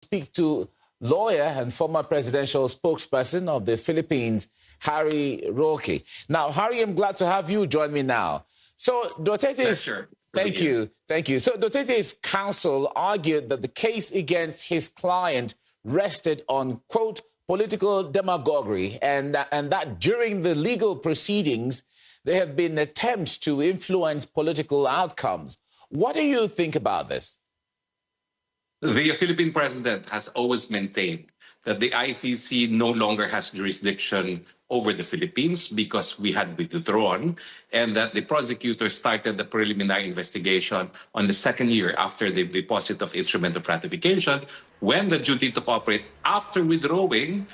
speak to lawyer and former presidential spokesperson of the Philippines, Harry Roque. Now, Harry, I'm glad to have you join me now. So Duterte's... Pleasure. Thank you. So Duterte's counsel argued that the case against his client rested on, quote, political demagoguery, and that during the legal proceedings, there have been attempts to influence political outcomes. What do you think about this? The Philippine president has always maintained that the ICC no longer has jurisdiction over the Philippines because we had withdrawn, and that the prosecutor started the preliminary investigation on the second year after the deposit of instrument of ratification, when the duty to cooperate after withdrawing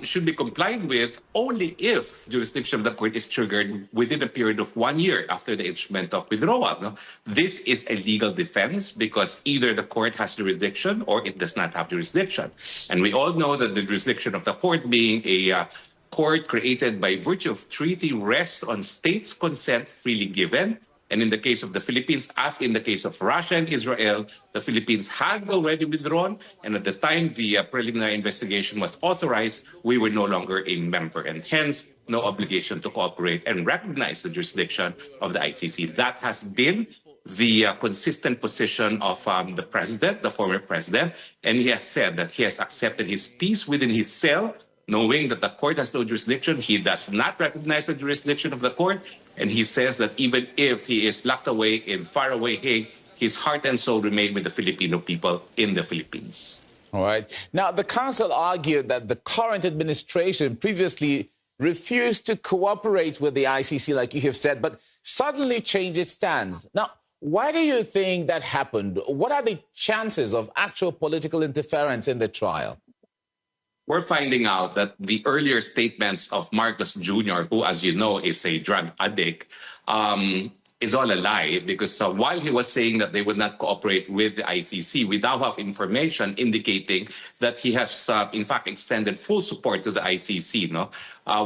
should be complied with only if jurisdiction of the court is triggered within a period of 1 year after the instrument of withdrawal. No? This is a legal defense because either the court has jurisdiction or it does not have jurisdiction. And we all know that the jurisdiction of the court, being a court created by virtue of treaty, rests on states' consent freely given. And in the case of the Philippines, as in the case of Russia and Israel, the Philippines had already withdrawn. And at the time the preliminary investigation was authorized, we were no longer a member, and hence no obligation to cooperate and recognize the jurisdiction of the ICC. That has been the consistent position of the president, the former president. And he has said that he has accepted his peace within his cell, knowing that the court has no jurisdiction. He does not recognize the jurisdiction of the court. And he says that even if he is locked away in faraway Hague, his heart and soul remain with the Filipino people in the Philippines. All right. Now, the counsel argued that the current administration previously refused to cooperate with the ICC, like you have said, but suddenly changed its stance. Now, why do you think that happened? What are the chances of actual political interference in the trial? We're finding out that the earlier statements of Marcos Jr., who, as you know, is a drug addict, is all a lie, because while he was saying that they would not cooperate with the ICC, we now have information indicating that he has, in fact, extended full support to the ICC,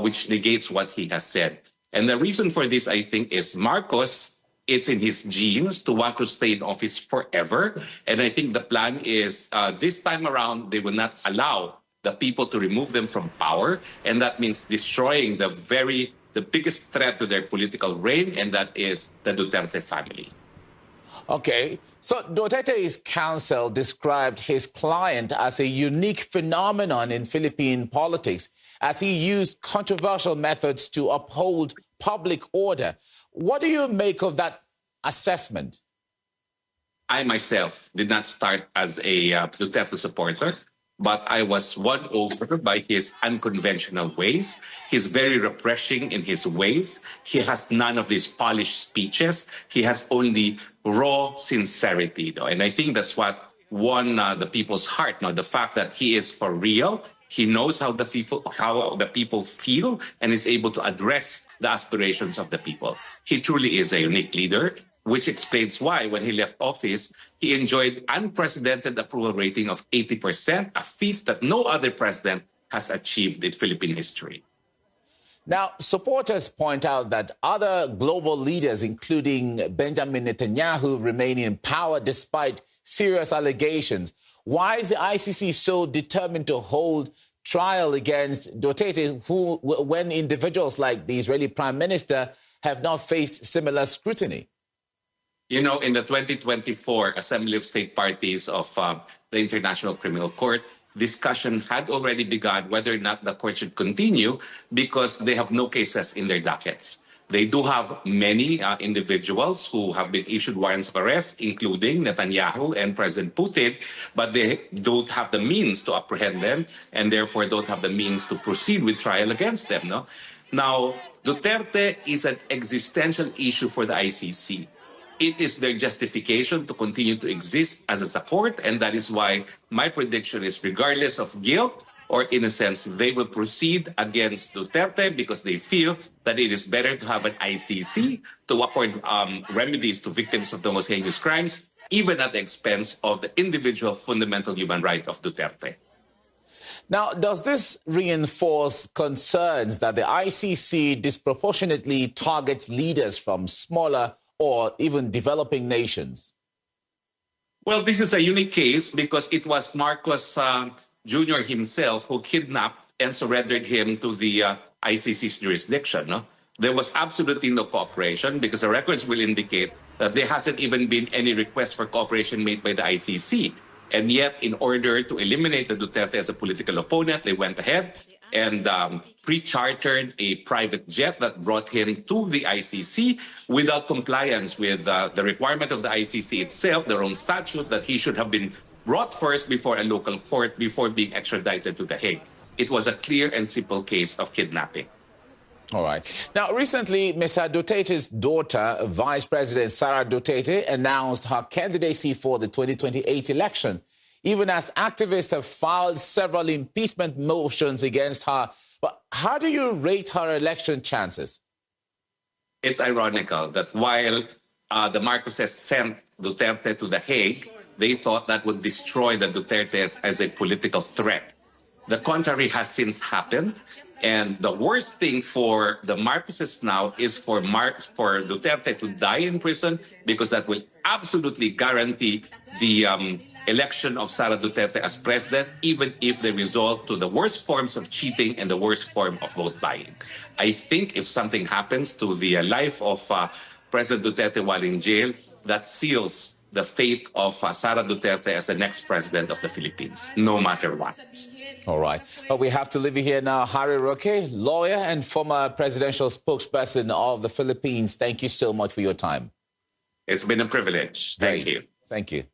which negates what he has said. And the reason for this, I think, is Marcos, it's in his genes to want to stay in office forever. And I think the plan is this time around, they will not allow the people to remove them from power, and that means destroying the biggest threat to their political reign, and that is the Duterte family. Okay, so Duterte's counsel described his client as a unique phenomenon in Philippine politics, as he used controversial methods to uphold public order. What do you make of that assessment? I myself did not start as a Duterte supporter, but I was won over by his unconventional ways. He's very refreshing in his ways. He has none of these polished speeches. He has only raw sincerity. And I think that's what won the people's heart. The fact that he is for real. He knows how the people feel and is able to address the aspirations of the people. He truly is a unique leader, which explains why, when he left office, he enjoyed unprecedented approval rating of 80%, a feat that no other president has achieved in Philippine history. Now, supporters point out that other global leaders, including Benjamin Netanyahu, remain in power despite serious allegations. Why is the ICC so determined to hold trial against Duterte, when individuals like the Israeli Prime Minister have not faced similar scrutiny? You know, in the 2024 Assembly of State Parties of the International Criminal Court, discussion had already begun whether or not the court should continue, because they have no cases in their dockets. They do have many individuals who have been issued warrants of arrest, including Netanyahu and President Putin, but they don't have the means to apprehend them, and therefore don't have the means to proceed with trial against them. Now, Duterte is an existential issue for the ICC. It is their justification to continue to exist as a court, and that is why my prediction is, regardless of guilt or innocence, they will proceed against Duterte because they feel that it is better to have an ICC to afford remedies to victims of the most heinous crimes, even at the expense of the individual fundamental human right of Duterte. Now, does this reinforce concerns that the ICC disproportionately targets leaders from smaller or even developing nations? Well, this is a unique case because it was Marcos Jr. himself who kidnapped and surrendered him to the ICC's jurisdiction. No? There was absolutely no cooperation because the records will indicate that there hasn't even been any request for cooperation made by the ICC. And yet, in order to eliminate the Duterte as a political opponent, they went ahead and pre-chartered a private jet that brought him to the ICC without compliance with the requirement of the ICC itself, their own statute, that he should have been brought first before a local court before being extradited to The Hague. It was a clear and simple case of kidnapping. All right. Now, recently, Mr. Duterte's daughter, Vice President Sara Duterte, announced her candidacy for the 2028 election, even as activists have filed several impeachment motions against her. But how do you rate her election chances? It's ironical that while the Marcoses sent Duterte to The Hague, they thought that would destroy the Dutertes as a political threat. The contrary has since happened. And the worst thing for the Marcoses now is for Duterte to die in prison, because that will absolutely guarantee the election of Sara Duterte as president, even if they resort to the worst forms of cheating and the worst form of vote buying. I think if something happens to the life of President Duterte while in jail, that seals the fate of Sara Duterte as the next president of the Philippines, no matter what. All right. But we have to leave you here now. Harry Roque, lawyer and former presidential spokesperson of the Philippines. Thank you so much for your time. It's been a privilege. Thank you. Thank you.